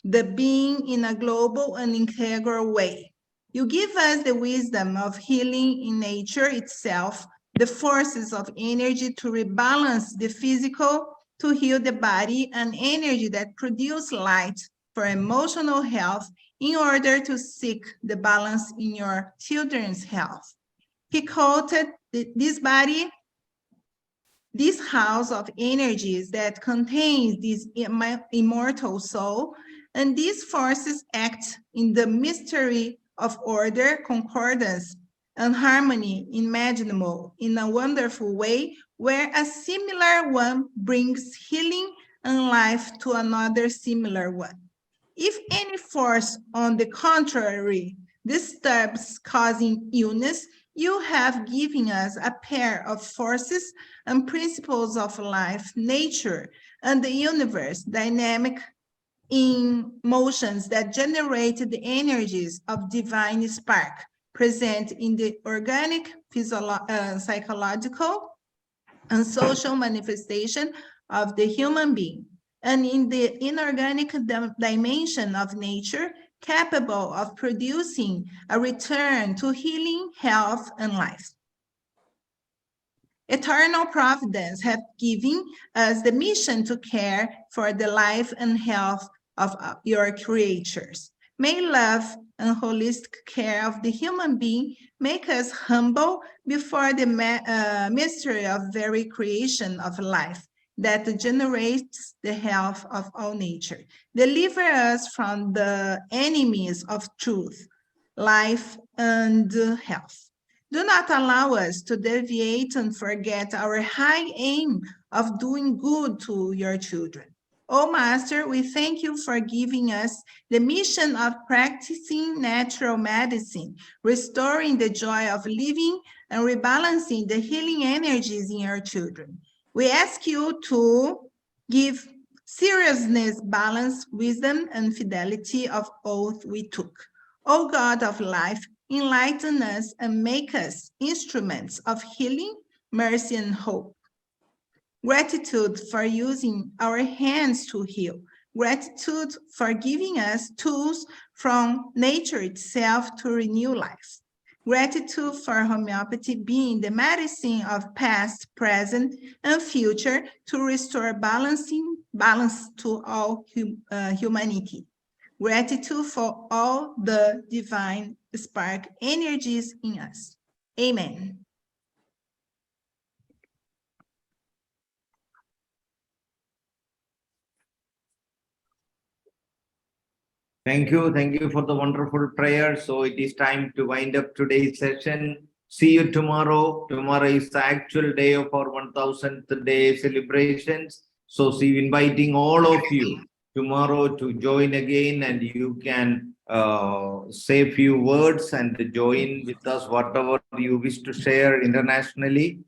the being in a global and integral way. You give us the wisdom of healing in nature itself, the forces of energy to rebalance the physical, to heal the body, and energy that produce light for emotional health in order to seek the balance in your children's health. He quoted this body, this house of energies that contains this immortal soul, and these forces act in the mystery of order, concordance, and harmony imaginable in a wonderful way, where a similar one brings healing and life to another similar one. If any force, on the contrary, disturbs, causing illness, you have given us a pair of forces and principles of life, nature, and the universe, dynamic in motions that generate the energies of divine spark present in the organic, psychological, and social manifestation of the human being, and in the inorganic dimension of nature, capable of producing a return to healing, health, and life. Eternal providence have given us the mission to care for the life and health of your creatures. May love and holistic care of the human being make us humble before the mystery of very creation of life that generates the health of all nature. Deliver us from the enemies of truth, life, and health. Do not allow us to deviate and forget our high aim of doing good to your children. Oh, Master, we thank you for giving us the mission of practicing natural medicine, restoring the joy of living, and rebalancing the healing energies in your children. We ask you to give seriousness, balance, wisdom, and fidelity of oath we took. O God of life, enlighten us and make us instruments of healing, mercy, and hope. Gratitude for using our hands to heal. Gratitude for giving us tools from nature itself to renew life. Gratitude for homeopathy being the medicine of past, present, and future to restore balance to all humanity. Gratitude for all the divine spark energies in us. Amen. Thank you for the wonderful prayer. So it is time to wind up today's session. See you tomorrow. Tomorrow is the actual day of our 1000th day celebrations. So see, inviting all of you tomorrow to join again, and you can say a few words and join with us whatever you wish to share internationally.